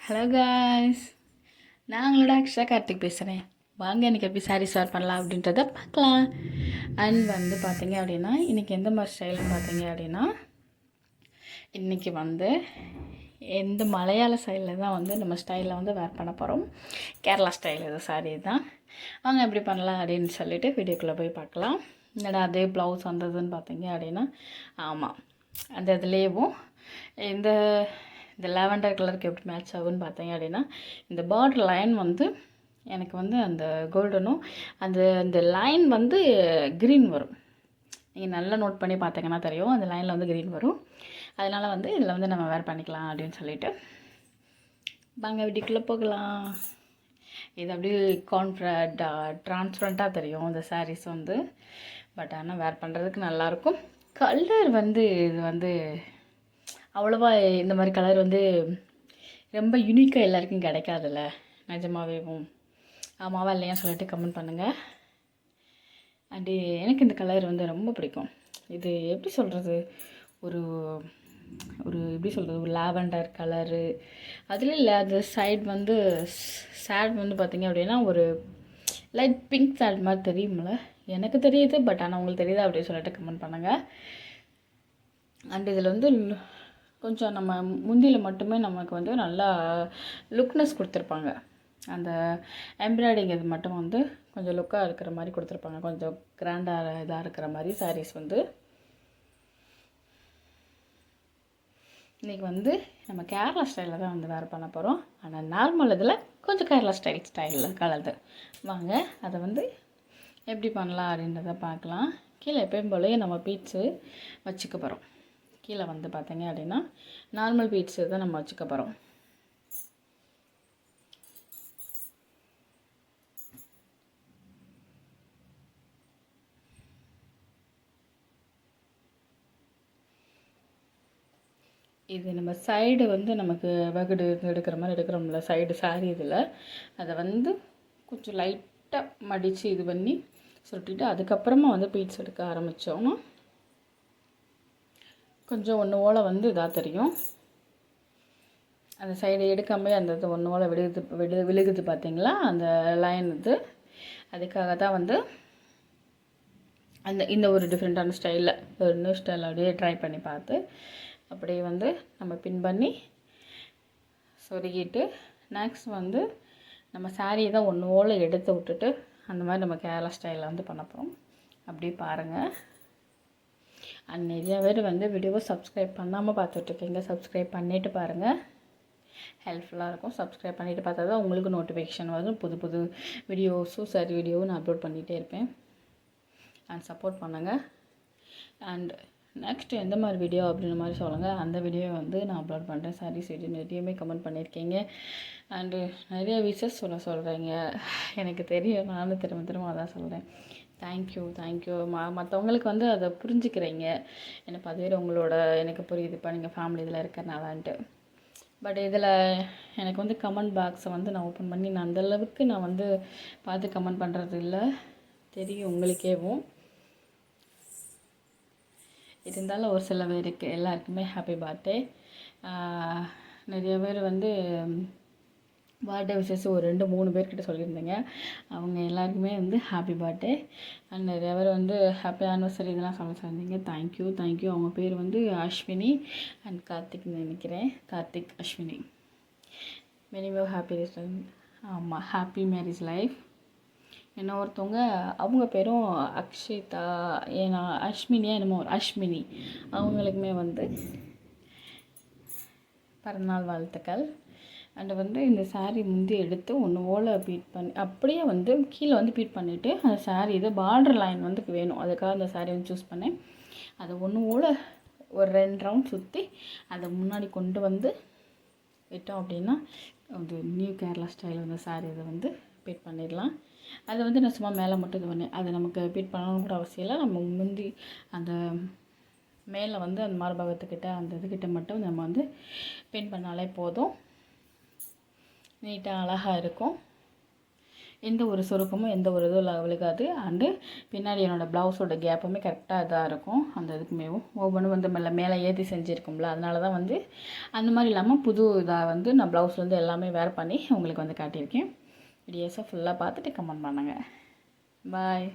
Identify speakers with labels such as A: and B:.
A: Hello guys, நான் உங்களோட அக்ஷயா கார்த்திக் பேசுகிறேன். வாங்க இன்றைக்கி எப்படி சாரீஸ் வேர் பண்ணலாம் அப்படின்றத பார்க்கலாம். அண்ட் பார்த்தீங்க அப்படின்னா இன்றைக்கி எந்த மாதிரி ஸ்டைல்னு பார்த்தீங்க அப்படின்னா இன்றைக்கி எந்த மலையாள ஸ்டைலில் தான் நம்ம ஸ்டைலில் வேர் பண்ண போகிறோம். கேரளா ஸ்டைல் இது சாரீ தான். வாங்க எப்படி பண்ணலாம் அப்படின்னு சொல்லிட்டு வீடியோக்குள்ளே போய் பார்க்கலாம். என்னடா அதே ப்ளவுஸ் வந்ததுன்னு பார்த்தீங்க அப்படின்னா ஆமாம், அந்த இதுலேயும் இந்த லாவெண்டர் கலருக்கு எப்படி மேட்ச் ஆகுன்னு பார்த்தீங்க அப்படின்னா இந்த பார்டர் லைன் எனக்கு அந்த கோல்டனும் அந்த லைன் க்ரீன் வரும். நீங்கள் நல்லா நோட் பண்ணி பார்த்தீங்கன்னா தெரியும், அந்த லைனில் க்ரீன் வரும். அதனால் இதில் நம்ம வேர் பண்ணிக்கலாம் அப்படின்னு சொல்லிட்டு வாங்க வீட்டுக்குள்ளே போகலாம். இது அப்படியே ட்ரான்ஸ்பரண்ட்டாக தெரியும் இந்த சாரீஸ் பட் ஆனால் வேர் பண்ணுறதுக்கு நல்லாயிருக்கும். கலர் இது அவ்வளோவா இந்த மாதிரி கலர் ரொம்ப யூனிக்காக எல்லாருக்கும் கிடைக்காதுல்ல, நிஜமாவேவும். ஆமாவா இல்லையா சொல்லிட்டு கமெண்ட் பண்ணுங்கள். அண்டு எனக்கு இந்த கலர் ரொம்ப பிடிக்கும். இது எப்படி சொல்கிறது, ஒரு ஒரு எப்படி சொல்கிறது, ஒரு லாவெண்டர் கலரு. அதில் இல்லை, அது சைடு சேட் பார்த்திங்க அப்படின்னா ஒரு லைட் பிங்க் சேட் மாதிரி தெரியுமில்ல, எனக்கு தெரியுது. பட் ஆனால் உங்களுக்கு தெரியுதா அப்படின்னு சொல்லிட்டு கமெண்ட் பண்ணுங்கள். அண்ட் இதில் கொஞ்சம் நம்ம முந்தியில் மட்டுமே நமக்கு நல்லா லுக்னஸ் கொடுத்துருப்பாங்க. அந்த எம்ப்ராய்டிங் இது மட்டும் கொஞ்சம் லுக்காக இருக்கிற மாதிரி கொடுத்துருப்பாங்க. கொஞ்சம் கிராண்டாக இதாக இருக்கிற மாதிரி சாரீஸ் இன்றைக்கி நம்ம கேரளா ஸ்டைலில் தான் வேர் பண்ண போகிறோம். ஆனால் நார்மல் இதில் கொஞ்சம் கேரளா ஸ்டைலில் கலந்து வாங்க அதை எப்படி பண்ணலாம் அப்படின்றத பார்க்கலாம். கீழே எப்பயும் போலயே நம்ம பீட்ஸு வச்சுக்க போகிறோம். கீழே பார்த்தீங்க அப்படின்னா நார்மல் பீட்ஸு தான் நம்ம வச்சுக்க போகிறோம். இது நம்ம சைடு நமக்கு வகுடு எடுக்கிற மாதிரி எடுக்கிறோம்ல, சைடு சாரி இதில் அதை கொஞ்சம் லைட்டாக மடித்து இது பண்ணி சுருட்டிட்டு அதுக்கப்புறமா பீட்ஸ் எடுக்க ஆரம்பித்தோம். கொஞ்சம் ஒன்று ஓலை இதாக தெரியும். அந்த சைடு எடுக்காமல் அந்த இது ஒன்று ஓலை விழுகுது பார்த்தீங்களா, அந்த லைன் அதுக்காக தான் இந்த ஒரு டிஃப்ரெண்ட்டான ஸ்டைலில் ஒரு நியூ ஸ்டைல் அப்படியே ட்ரை பண்ணி பார்த்து அப்படியே நம்ம பின் பண்ணி சொருகிட்டு நெக்ஸ்ட் நம்ம சாரியை தான் ஒன்று ஓலை எடுத்து விட்டுட்டு அந்த மாதிரி நம்ம கேரளா ஸ்டைலில் பண்ண போகிறோம். அப்படியே பாருங்கள். அண்ட் நிறையா பேர் வீடியோவை சப்ஸ்கிரைப் பண்ணாமல் பார்த்துட்ருக்கீங்க. சப்ஸ்கிரைப் பண்ணிவிட்டு பாருங்கள், ஹெல்ப்ஃபுல்லாக இருக்கும். சப்ஸ்கிரைப் பண்ணிவிட்டு பார்த்தா தான் உங்களுக்கு நோட்டிஃபிகேஷன் வரும். புது புது வீடியோஸும் வீடியோவும் நான் அப்லோட் பண்ணிகிட்டே இருப்பேன். அண்ட் சப்போர்ட் பண்ணுங்கள். அண்ட் நெக்ஸ்ட் எந்த மாதிரி வீடியோ அப்படின்ற மாதிரி சொல்லுங்கள், அந்த வீடியோ நான் அப்லோட் பண்ணுறேன். சாரீஸ் வீடியோ நிறையவே கமெண்ட் பண்ணியிருக்கீங்க. அண்டு நிறைய விஷஸ் சொல்கிறீங்க, எனக்கு தெரியும். நானும் திரும்ப அதான் சொல்கிறேன். தேங்க்யூ. மற்றவங்களுக்கு அதை புரிஞ்சுக்கிறீங்க. எனக்கு அதுவே உங்களோட எனக்கு புரியுதுப்பா, நீங்கள் ஃபேமிலி இதில் இருக்கிறனாலான்ட்டு. பட் இதில் எனக்கு கமெண்ட் பாக்ஸை நான் ஓப்பன் பண்ணி நான் அந்தளவுக்கு நான் பார்த்து கமெண்ட் பண்ணுறது இல்லை, தெரியும் உங்களுக்கேவும். இருந்தாலும் ஒரு சில பேருக்கு எல்லாருக்குமே ஹாப்பி பர்த்டே. நிறைய பேர் பர்த்டே விஷஸ் ஒரு 2-3 பேர்கிட்ட சொல்லியிருந்தேங்க. அவங்க எல்லாருக்குமே ஹாப்பி பர்த்டே. அண்ட் நிறைய பேர் ஹாப்பி ஆனிவர்சரி இதெல்லாம் சொல்லியிருந்தீங்க. தேங்க்யூ. அவங்க பேர் அஸ்வினி அண்ட் கார்த்திக்னு நினைக்கிறேன். Karthik, Ashwini. Many more happy. ஆமாம், ஹாப்பி மேரேஜ் லைஃப். என்ன ஒருத்தவங்க அவங்க பேரும் அக்ஷிதா, ஏன்னா அஸ்மினியா என்னமோ அஸ்மினி, அவங்களுக்குமே பிறந்தநாள் வாழ்த்துக்கள். அண்டு இந்த சாரீ முந்தி எடுத்து ஒன்று ஓலை பீட் பண்ணி அப்படியே கீழே பீட் பண்ணிவிட்டு அந்த சாரீ இது பார்டர் லைன் வேணும். அதுக்காக அந்த சாரீ சூஸ் பண்ணேன். அதை ஒன்று ஓலை ஒரு 2 ரவுண்ட் சுற்றி அதை முன்னாடி கொண்டு விட்டோம் அப்படின்னா அது நியூ கேரளா ஸ்டைல் சாரீ இதை பீட் பண்ணிடலாம். அதை நான் சும்மா மேலே மட்டும் இது பண்ணேன். அதை நமக்கு பீட் பண்ணணும் கூட அவசியம் இல்லை. நம்ம முந்தி அந்த மேலே அந்த மார்பகத்துக்கிட்ட அந்த இதுக்கிட்ட மட்டும் நம்ம பின் பண்ணாலே போதும். நீட்டாக அழகாக இருக்கும். எந்த ஒரு சுருக்கமும் எந்த ஒரு இதுவும் விழுகாது. அண்டு பின்னாடி என்னோடய ப்ளவுஸோட கேப்புமே கரெக்டாக இதாக இருக்கும். அந்த இதுக்குமேவும் ஒவ்வொன்றும் வந்து மேலே ஏற்றி செஞ்சுருக்கும்ல, அதனால தான் வந்து அந்த மாதிரி இல்லாமல் புது இதாக வந்து நான் ப்ளவுஸ்லேருந்து எல்லாமே வேர் பண்ணி உங்களுக்கு வந்து காட்டியிருக்கேன். வீடியோஸை ஃபுல்லாக பார்த்துட்டு கமெண்ட் பண்ணுங்கள். பாய்.